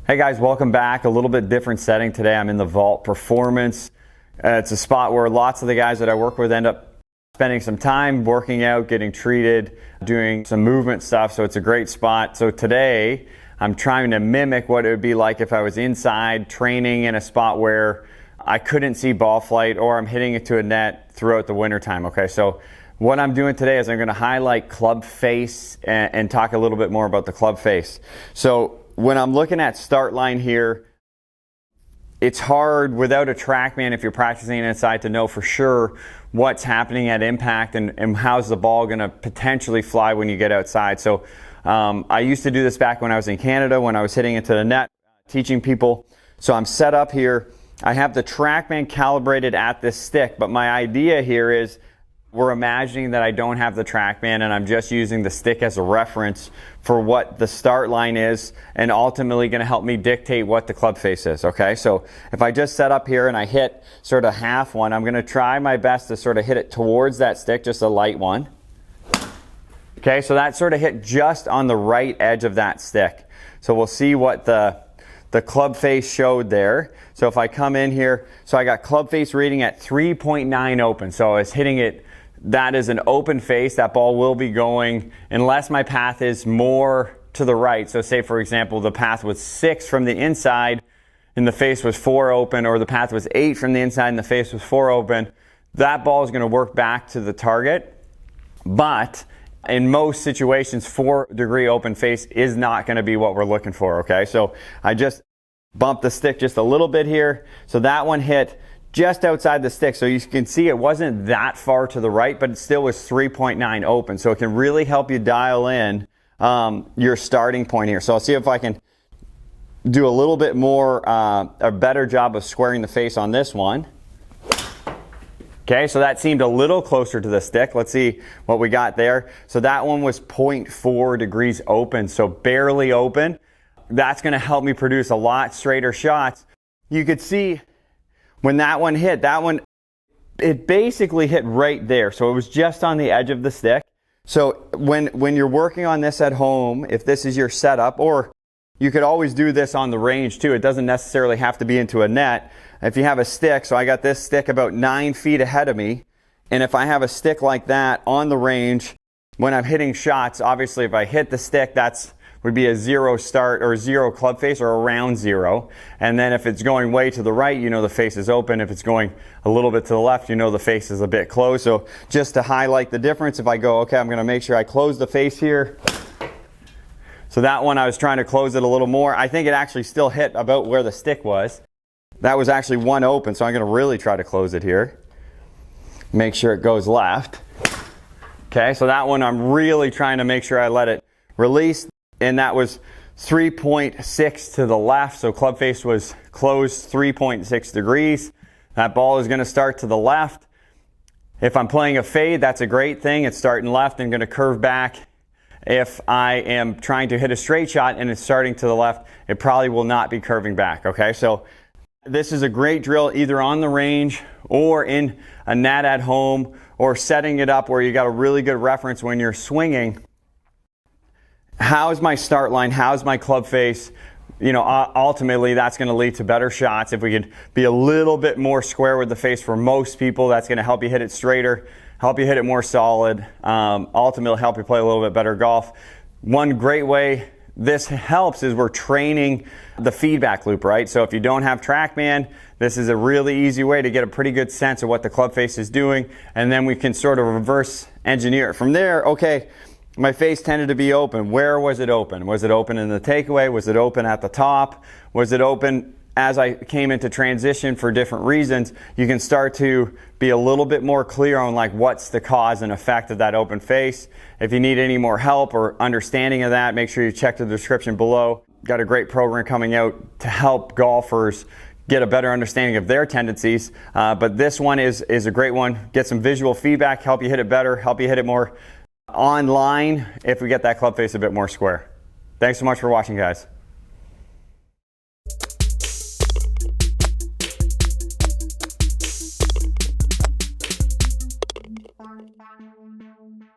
Hey guys, welcome back. A little bit different setting today. I'm in the Vault Performance. It's a spot where lots of the guys that I work with end up spending some time working out, getting treated, doing some movement stuff, so it's a great spot. So today, I'm trying to mimic what it would be like if I was inside training in a spot where I couldn't see ball flight or I'm hitting it to a net throughout the wintertime, okay? So what I'm doing today is I'm gonna highlight club face and talk a little bit more about the club face. So when I'm looking at start line here, it's hard without a TrackMan if you're practicing inside to know for sure what's happening at impact and how's the ball going to potentially fly when you get outside. So I used to do this back when I was in Canada, when I was hitting into the net, teaching people. So I'm set up here. I have the TrackMan calibrated at this stick, but my idea here is we're imagining that I don't have the TrackMan and I'm just using the stick as a reference for what the start line is and ultimately going to help me dictate what the club face is, okay? So if I just set up here and I hit sort of half one, I'm going to try my best to sort of hit it towards that stick, just a light one. Okay, so that sort of hit just on the right edge of that stick. So we'll see what the club face showed there. So if I come in here, so I got club face reading at 3.9 open. So I was hitting it. That is an open face. That ball will be going unless my path is more to the right. So say, for example, the path was 6 from the inside and the face was 4 open, or the path was 8 from the inside and the face was 4 open. That ball is going to work back to the target. But in most situations, 4-degree open face is not going to be what we're looking for, okay? So I just bumped the stick just a little bit here. So that one hit just outside the stick. So you can see it wasn't that far to the right, but it still was 3.9 open. So it can really help you dial in your starting point here. So I'll see if I can do a little bit more, a better job of squaring the face on this one. Okay, so that seemed a little closer to the stick. Let's see what we got there. So that one was 0.4 degrees open, so barely open. That's gonna help me produce a lot straighter shots. You could see when that one hit, it basically hit right there. So it was just on the edge of the stick. So when you're working on this at home, if this is your setup, or you could always do this on the range too. It doesn't necessarily have to be into a net. If you have a stick, so I got this stick about 9 feet ahead of me, and if I have a stick like that on the range, when I'm hitting shots, obviously if I hit the stick, would be a 0 start or 0 club face or around 0. And then if it's going way to the right, you know the face is open. If it's going a little bit to the left, you know the face is a bit closed. So just to highlight the difference, if I go, okay, I'm gonna make sure I close the face here. So that one I was trying to close it a little more. I think it actually still hit about where the stick was. That was actually 1 open, so I'm gonna really try to close it here. Make sure it goes left. Okay, so that one I'm really trying to make sure I let it release. And that was 3.6 to the left, so club face was closed 3.6 degrees. That ball is going to start to the left. If I'm playing a fade, that's a great thing. It's starting left and going to curve back. If I am trying to hit a straight shot and it's starting to the left, it probably will not be curving back, okay? So this is a great drill either on the range or in a net at home, or setting it up where you got a really good reference when you're swinging. How's my start line? How's my club face? You know, ultimately that's going to lead to better shots. If we could be a little bit more square with the face for most people, that's going to help you hit it straighter, help you hit it more solid, ultimately help you play a little bit better golf. One great way this helps is we're training the feedback loop, right? So if you don't have TrackMan, this is a really easy way to get a pretty good sense of what the club face is doing, and then we can sort of reverse engineer it. From there, okay, my face tended to be open. Where was it open? Was it open in the takeaway? Was it open at the top? Was it open as I came into transition for different reasons? You can start to be a little bit more clear on like what's the cause and effect of that open face. If you need any more help or understanding of that, make sure you check the description below. Got a great program coming out to help golfers get a better understanding of their tendencies. But this one is a great one. Get some visual feedback, help you hit it better, help you hit it more online if we get that club face a bit more square. Thanks so much for watching, guys. Bye.